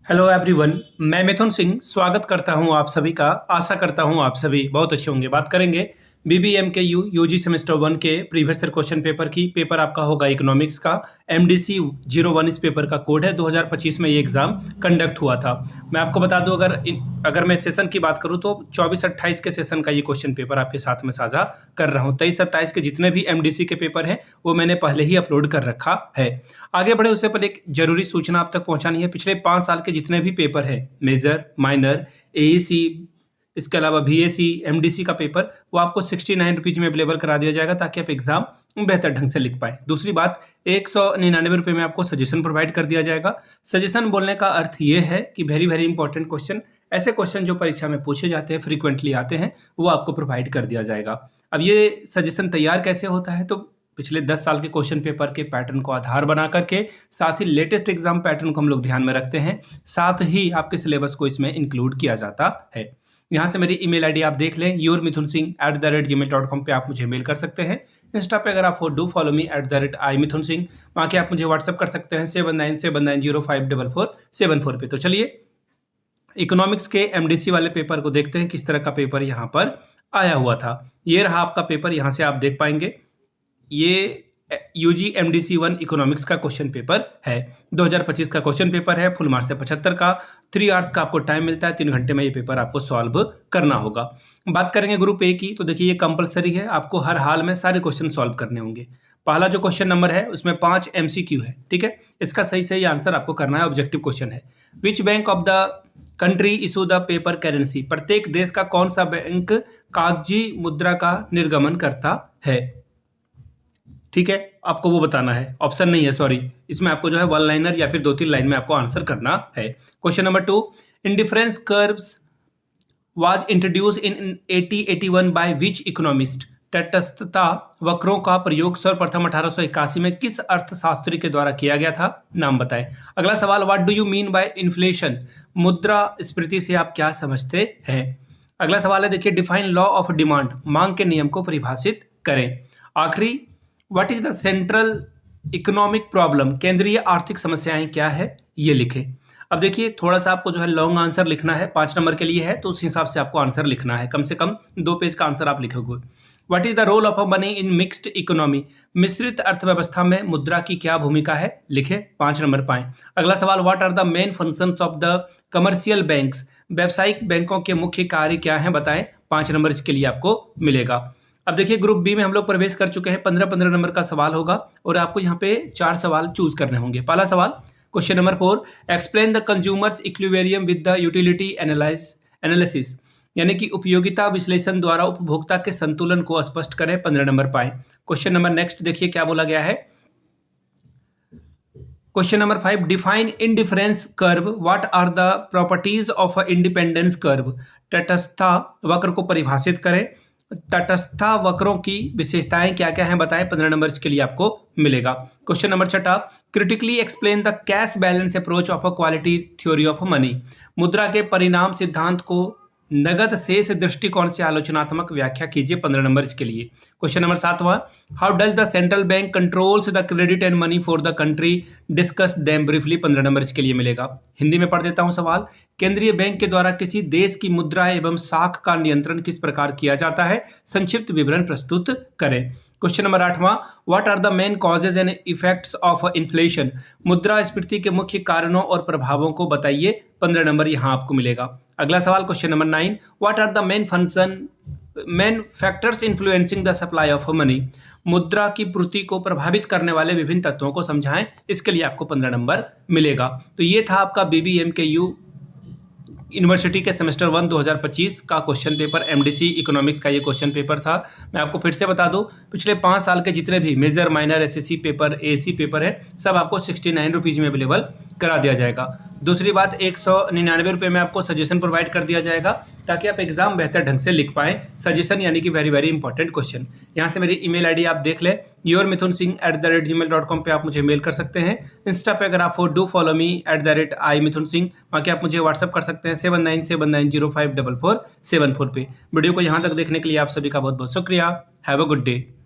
Hello everyone, मैं मिथुन सिंह स्वागत करता हूं आप सभी का। आशा करता हूं आप सभी बहुत अच्छे होंगे। बात करेंगे बीबीएमकेयू यूजी सेमेस्टर 1 के प्रीवियस ईयर क्वेश्चन पेपर की। पेपर आपका होगा इकोनॉमिक्स का। एमडीसी 01 इस पेपर का कोड है। 2025 में ये एग्जाम कंडक्ट हुआ था। मैं आपको बता दूं, अगर मैं सेशन की बात करूं तो 24-28 के सेशन का ये क्वेश्चन पेपर आपके साथ में साझा कर रहा हूं। 23-27 के जितने भी एमडीसी के पेपर हैं वो मैंने पहले ही अपलोड कर रखा है। आगे बढ़े उससे पहले एक जरूरी सूचना आप तक पहुंचानी है। पिछले 5 साल के जितने भी पेपर हैं, मेजर, माइनर, एईसी, इसके अलावा बीएससी, एमडीसी का पेपर, वो आपको 69 रुपीज में अवेलेबल करा दिया जाएगा ताकि आप एग्जाम बेहतर ढंग से लिख पाए। दूसरी बात, 199 रुपये में आपको सजेशन प्रोवाइड कर दिया जाएगा। सजेशन बोलने का अर्थ ये है कि वेरी वेरी इंपॉर्टेंट क्वेश्चन, ऐसे क्वेश्चन जो परीक्षा में पूछे जाते हैं, फ्रीक्वेंटली आते हैं, वो आपको प्रोवाइड कर दिया जाएगा। अब ये सजेशन तैयार कैसे होता है, तो पिछले 10 साल के क्वेश्चन पेपर के पैटर्न को आधार बना करके, साथ ही लेटेस्ट एग्जाम पैटर्न को हम लोग ध्यान में रखते हैं, साथ ही आपके सिलेबस को इसमें इंक्लूड किया जाता है। यहाँ से मेरी ईमेल आईडी आप देख लें, yourmithunsingh@gmail.com पे आप मुझे मेल कर सकते हैं। इंस्टा पे अगर आप डू फॉलो मी @imithunsingh, वहाँ के आप मुझे व्हाट्सअप कर सकते हैं 7979054474 पे। तो चलिए इकोनॉमिक्स के एमडीसी वाले पेपर को देखते हैं, किस तरह का पेपर यहाँ पर आया हुआ था। ये रहा आपका पेपर, यहाँ से आप देख पाएंगे। ये यूजी एमडीसी 1 इकोनॉमिक्स का क्वेश्चन पेपर है। 2025 का क्वेश्चन पेपर है। फुल मार्क्स है 75 का। 3 आवर्स का आपको टाइम मिलता है। 3 घंटे में ये पेपर आपको सॉल्व करना होगा। बात करेंगे ग्रुप ए की, तो देखिए ये कंपलसरी है, आपको हर हाल में सारे क्वेश्चन सॉल्व करने होंगे। पहला जो क्वेश्चन नंबर है उसमें 5 MCQ है, ठीक है। इसका सही आंसर आपको करना है। ऑब्जेक्टिव क्वेश्चन है, which bank of the country issue the paper currency. प्रत्येक देश का कौन सा बैंक कागजी मुद्रा का निर्गमन करता है, ठीक है। आपको वो बताना है, ऑप्शन नहीं है, सॉरी। इसमें आपको जो है 1 लाइनर या फिर 2-3 लाइन में आपको आंसर करना है। Question number 2, indifference curves was introduce in 1881 by which economist. तटस्थता वक्रों का प्रयोग सर्वप्रथम 1881 में किस अर्थशास्त्री के द्वारा किया गया था, नाम बताएं। अगला सवाल, what do you mean by inflation. मुद्रास्फीति से आप क्या समझते हैं। अगला सवाल है, देखिए, डिफाइन लॉ ऑफ डिमांड, मांग के नियम को परिभाषित करें। आखिरी, what is the central economic problem, केंद्रीय आर्थिक समस्याएं क्या है, ये लिखें। अब देखिए, थोड़ा सा आपको जो है लॉन्ग आंसर लिखना है, 5 नंबर के लिए है, तो उस हिसाब से आपको आंसर लिखना है। कम से कम 2 पेज का आंसर आप लिखोगे। What is the role of a money in mixed economy, मिश्रित अर्थव्यवस्था में मुद्रा की क्या भूमिका है, लिखे। 5 नंबर पाएं। अगला सवाल, what are the main functions of the commercial banks, व्यावसायिक बैंकों के मुख्य कार्य क्या हैं, बताएं। 5 नंबर इसके लिए आपको मिलेगा। अब देखिए, ग्रुप बी में हम लोग प्रवेश कर चुके हैं। 15-15 नंबर का सवाल होगा और आपको यहाँ पे 4 सवाल चूज करने होंगे। पहला सवाल, question number 4, explain the consumers equilibrium with the utility analysis, यानी कि उपयोगिता विश्लेषण द्वारा उपभोक्ता के संतुलन को स्पष्ट करें। 15 नंबर पाएं। क्वेश्चन नंबर नेक्स्ट देखिए क्या बोला गया है। Question number 5, define indifference curve, what are the properties of a independence curve. तटस्थता वक्र को परिभाषित करें। तटस्था वक्रों की विशेषताएं क्या क्या हैं, बताएं। 15 नंबर इसके लिए आपको मिलेगा। Question number 6, critically explain the cash balance approach of a quality theory of money. मुद्रा के परिणाम सिद्धांत को नगद शेष दृष्टिकोण से आलोचनात्मक व्याख्या कीजिए। 15 नंबर इसके लिए। Question number 7, how does the central bank controls the credit and money for the country, discuss them briefly. 15 number इसके लिए मिलेगा। हिंदी में पढ़ देता हूं सवाल, केंद्रीय बैंक के द्वारा किसी देश की मुद्रा एवं साख का नियंत्रण किस प्रकार किया जाता है, संक्षिप्त विवरण प्रस्तुत करें। Question number 8, what are the main causes and effects of inflation, मुद्रास्फीति के मुख्य कारणों और प्रभावों को बताइए। 15 नंबर यहाँ आपको मिलेगा। अगला सवाल, question number 9, what are the main factors influencing the supply of money, मुद्रा की पूर्ति को प्रभावित करने वाले विभिन्न तत्वों को समझाएं। इसके लिए आपको 15 नंबर मिलेगा। तो ये था आपका बीबीएमकेयू यूनिवर्सिटी के सेमेस्टर 1 2025 का क्वेश्चन पेपर। एमडीसी इकोनॉमिक्स का ये क्वेश्चन पेपर था। मैं आपको फिर से बता दूं, पिछले 5 साल के जितने भी मेजर, माइनर, एसएससी पेपर, एसी पेपर है, सब आपको 69 रुपीज़ में अवेलेबल करा दिया जाएगा। दूसरी बात, 199 रुपये में आपको सजेशन प्रोवाइड कर दिया जाएगा ताकि आप एग्जाम बेहतर ढंग से लिख पाएँ। सजेशन यानी कि वेरी वेरी इंपॉर्टेंट क्वेश्चन। यहाँ से मेरी ईमेल आईडी आप देख लें, yourmithunsingh@gmail.com पे आप मुझे मेल कर सकते हैं। इंस्टा पे अगर आप डू फॉलो मी @imithunsingh, वहाँ के आप मुझे व्हाट्सअप कर सकते हैं 7979054474 पे। वीडियो को यहाँ तक देखने के लिए आप सभी का बहुत बहुत शुक्रिया। Have a good day.